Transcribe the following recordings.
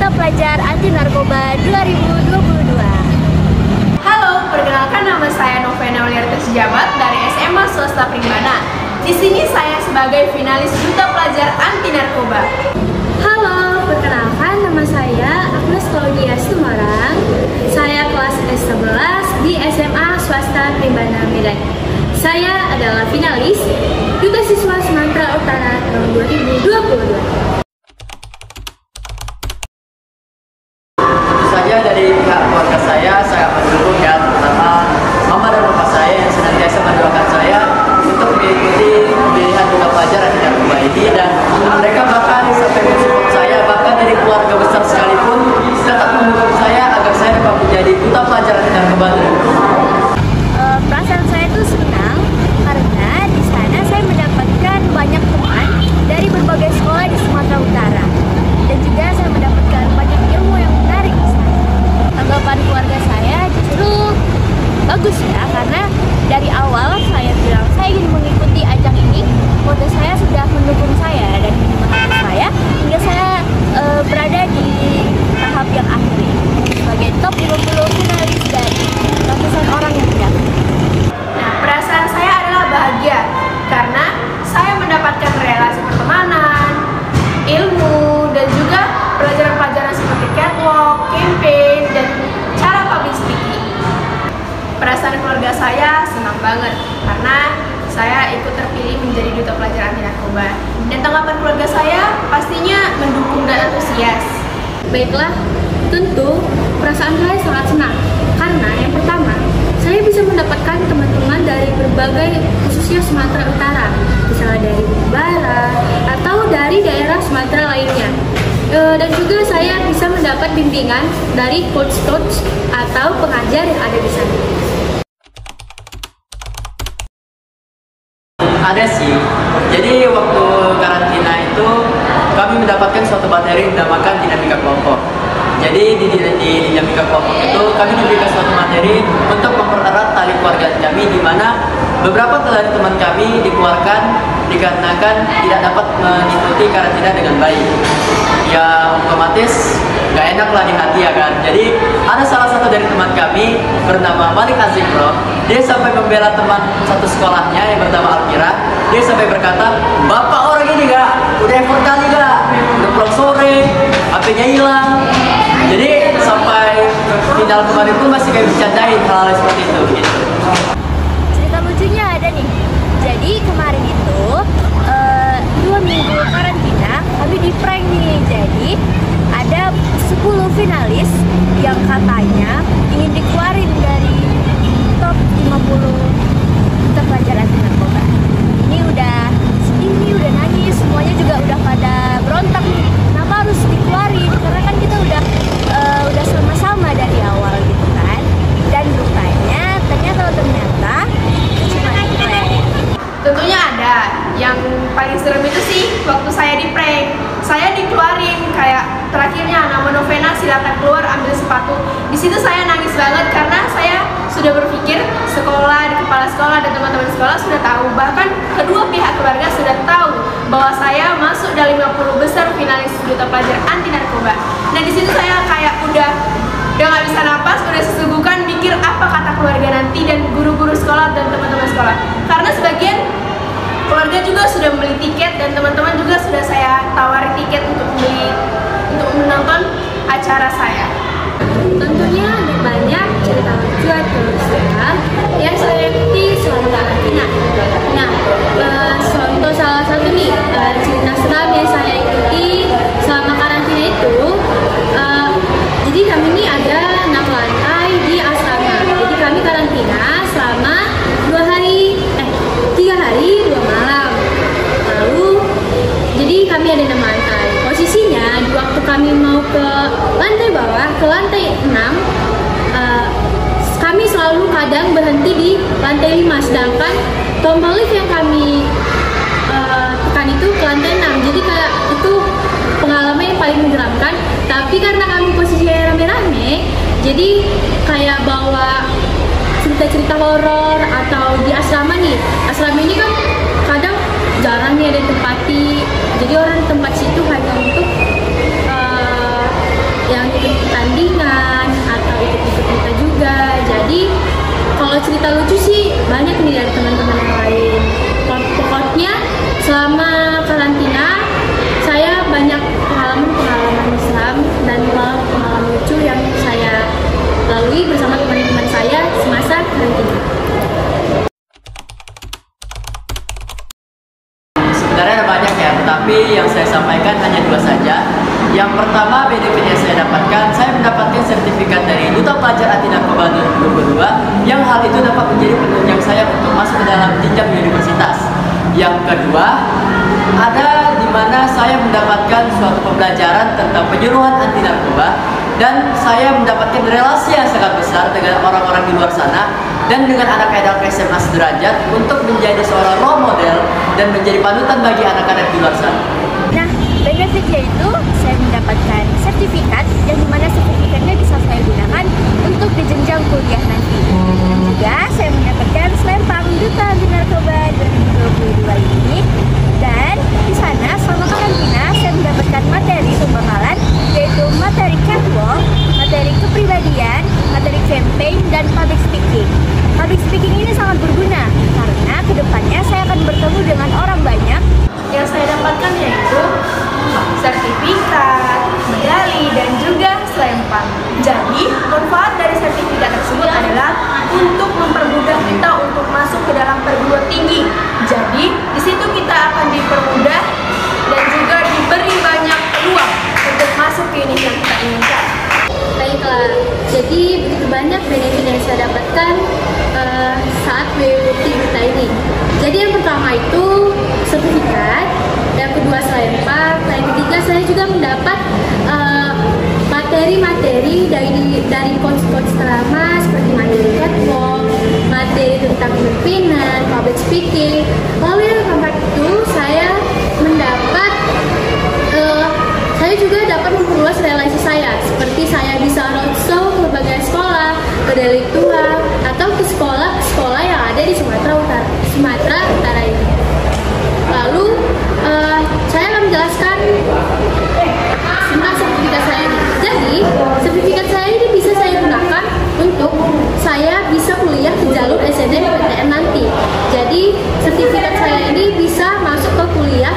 Duta Pelajar Anti Narkoba 2022. Halo, perkenalkan nama saya Novena Auliarta Sejabat dari SMA Swasta Primbana. Di sini saya sebagai finalis Duta Pelajar Anti Narkoba. Halo, perkenalkan nama saya Agnes Claudia Semarang. Saya kelas S11 di SMA Swasta Primbana Medan. Saya adalah finalis Duta Siswa Sumatera Utara tahun 2022. Tentu saja dari pihak keluarga saya sangat mendukung ya, terutama mama dan bapak saya yang senantiasa mendoakan saya untuk mengikuti pemilihan Duta Pelajar Anti Narkoba ini, dan mereka bahkan sampai mensupport saya, bahkan dari keluarga besar sekalipun tetap mendukung saya agar saya dapat menjadi Duta Pelajar Anti Narkoba. Perasaan saya itu senang karena di sana saya mendapatkan banyak teman dari berbagai sekolah di Sumatera Utara, dan juga saya mendapatkan banyak ilmu yang menarik di sana. Tanggapan keluarga saya justru bagus ya, karena dari awal saya bilang saya ingin mengikuti ajang ini, keluarga saya sudah mendukung saya dan menyemangati saya hingga saya berada di tahap yang akhir ini sebagai top 50 finalis dari ratusan orang yang mendaftar. Nah, perasaan saya adalah bahagia karena saya mendapatkan relasi pertemanan, ilmu, dan juga pelajaran-pelajaran seperti catwalk, campaign, dan cara public speaking. Perasaan keluarga saya senang banget karena saya ikut terpilih menjadi Duta Pelajar Anti Narkoba, dan tanggapan keluarga saya pastinya mendukung dan antusias. Baiklah, tentu perasaan saya sangat senang karena yang pertama, saya bisa mendapatkan teman-teman dari berbagai, khususnya Sumatera Utara, misalnya dari Barat atau dari daerah Sumatera lainnya. Dan juga saya bisa mendapat bimbingan dari coach-coach atau pengajar yang ada di sana. Ada sih, jadi waktu karantina itu kami mendapatkan suatu materi yang dinamakan dinamika kelompok. Jadi di dinamika kelompok itu kami diberikan suatu materi untuk mempererat tali keluarga kami, di mana beberapa dari teman kami dikeluarkan dikarenakan tidak dapat mengikuti karantina dengan baik. Ya otomatis gak enak lah di hati ya kan. Jadi ada salah satu dari teman kami bernama Malik Azikro, dia sampai membela teman satu sekolahnya yang bernama Alkira. Dia sampai berkata, "Bapak orang ini gak udah effort kali gak, udah pulang sore, HP-nya hilang." Jadi sampai final kemarin pun masih kayak bercandain hal seperti itu gitu. Cerita lucunya ada nih. Jadi kemarin itu 2 minggu karantina kami di prank nih. Jadi ada 10 finalis yang katanya ingin dikeluarin dari top 50 Duta Pelajar Anti Narkoba. Ini udah sedih, udah nangis, semuanya juga udah pada berontak nih. Kenapa harus dikeluarin? Karena kan kita udah sama-sama dari awal gitu kan. Dan rupanya ternyata itu cuma prank. Tentunya ada. Yang paling serem itu sih waktu saya di prank. Saya dikeluarin kayak terakhirnya, nama Novena silakan keluar ambil sepatu. Di situ saya nangis banget karena saya sudah berpikir sekolah, di kepala sekolah dan teman-teman sekolah sudah tahu, bahkan kedua pihak keluarga sudah tahu bahwa saya masuk dalam 50 besar finalis Duta Pelajar Anti Narkoba. Nah di situ saya kayak udah nggak bisa napas, udah sesugukan mikir apa kata keluarga nanti dan guru-guru sekolah dan teman-teman sekolah. Karena sebagian keluarga juga sudah membeli tiket dan teman-teman juga sudah saya tawari tiket untuk menonton acara saya. Tentunya ada banyak cerita lucu atau seram yang saya ikuti selama karantina. Nah, untuk salah satu nih cerita seram yang saya ikuti selama karantina itu, jadi kami ini ada 6 lantai di asrama. Jadi kami karantina selama 3 hari 2 malam. Lalu jadi kami ada 6 lantai. Posisinya di waktu kami mau ke lantai bawah, ke lantai 6, kami selalu kadang berhenti di lantai 5, sedangkan tombol lift yang kami tekan itu ke lantai 6. Jadi kayak itu pengalaman yang paling menyeramkan. Tapi karena kami posisinya rame-rame, jadi kayak bawa cerita-cerita horor atau di asrama nih. Asrama ini kan kadang jarang nih ada yang tempati. Jadi orang tempat situ hanya untuk cerita lucu sih banyak nih dari teman-teman yang lain. Pokoknya selama karantina saya banyak pengalaman Islam dan pengalaman lucu yang saya lalui bersama teman-teman saya semasa karantina. Sebenarnya ada banyak ya, tetapi yang saya sampaikan hanya 2 saja. Yang pertama, benefit yang saya dapatkan, saya mendapatkan sertifikat dari Duta Pelajar Anti Narkoba 2022 yang hal itu dapat menjadi penunjang saya untuk masuk ke dalam jenjang universitas. Yang kedua, ada di mana saya mendapatkan suatu pembelajaran tentang penyuluhan anti narkoba dan saya mendapatkan relasi yang sangat besar dengan orang-orang di luar sana dan dengan anak-anak SMA sederajat untuk menjadi seorang role model dan menjadi panutan bagi anak-anak di luar sana. Nah, benefitnya itu saya mendapatkan sertifikat yang dimana sertifikatnya bisa saya gunakan untuk di jenjang kuliah nanti. Dan juga saya mendapatkan selempang Duta Anti Narkoba 2022 ini. Dan di sana selama karantina saya mendapatkan materi pembekalan yaitu materi catwalk, materi kepribadian, materi campaign, dan public speaking. Public speaking ini sangat berguna karena kedepannya saya akan bertemu dengan orang banyak. Yang saya dapatkan yaitu sertifikat, medali, dan juga selempang. Jadi, manfaat dari sertifikat tersebut adalah untuk mempermudah kita untuk masuk ke dalam perguruan tinggi. Jadi, di situ kita akan dipermudah dan juga diberi banyak peluang untuk masuk ke unit yang kita inginkan. Baiklah, jadi begitu banyak benefit yang saya dapatkan saat mengikuti kita ini. Jadi yang pertama itu sertifikat, yang kedua selempang, yang ketiga saya juga mendapat materi-materi dari coach-coach ternama seperti materi catwalk, materi tentang kepemimpinan, public speaking. Lalu yang keempat itu saya mendapat saya juga dapat memperluas relasi saya, seperti saya bisa roadshow ke berbagai sekolah, ke delik tua, atau ke sekolah-sekolah yang ada di Sumatera Utara ini. Lalu saya akan menjelaskan tentang sertifikat saya ini. Jadi sertifikat saya ini bisa saya gunakan untuk saya bisa kuliah ke jalur SNM-PTN nanti. Jadi sertifikat saya ini bisa masuk ke kuliah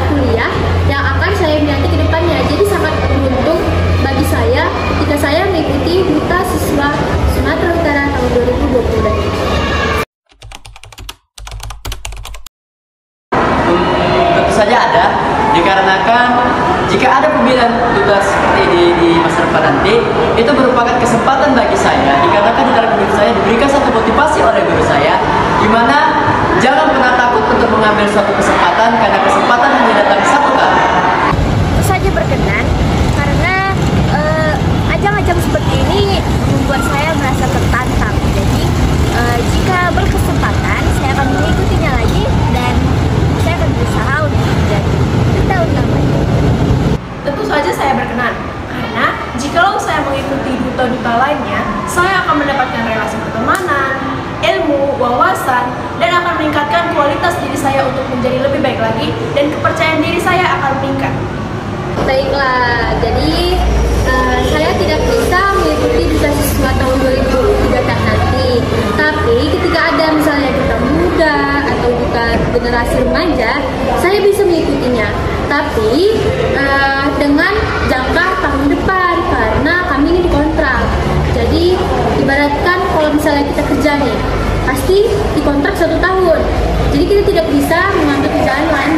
yang akan saya minati ke depannya. Jadi sangat beruntung bagi saya ketika saya mengikuti Duta Siswa Sumatera Utara tahun 2022. Tentu saja ada, dikarenakan jika ada pemilihan duta seperti di masa depan nanti, itu merupakan kesempatan bagi saya, dikarenakan di dalam hidup saya diberikan satu motivasi oleh guru saya, di mana jangan pernah takut untuk mengambil suatu kesempatan, karena kesempatan hanya datang satu kali. Tentu saja berkenan karena ajang-ajang seperti ini membuat saya merasa tertantang. Jadi jika berkesempatan saya akan mengikutinya lagi dan saya akan berusaha untuk menjadi duta utamanya. Tentu saja saya berkenan, karena jikalau saya mengikuti duta-duta lainnya, saya akan mendapatkan relasi pertemanan, ilmu, wawasan, dan akan meningkatkan kualitas diri saya untuk menjadi lebih baik lagi, dan kepercayaan diri saya akan meningkat. Baiklah, jadi saya tidak bisa mengikuti Duta Siswa tahun 2023 nanti. Tapi ketika ada misalnya duta muda atau duta generasi remaja, saya bisa mengikutinya. Tapi dengan jangka tahun depan karena kami ini dikontrak. Jadi ibaratkan kalau misalnya kita kerja nih, pasti dikontrak 1 tahun. Jadi kita tidak bisa mengambil kerjaan lain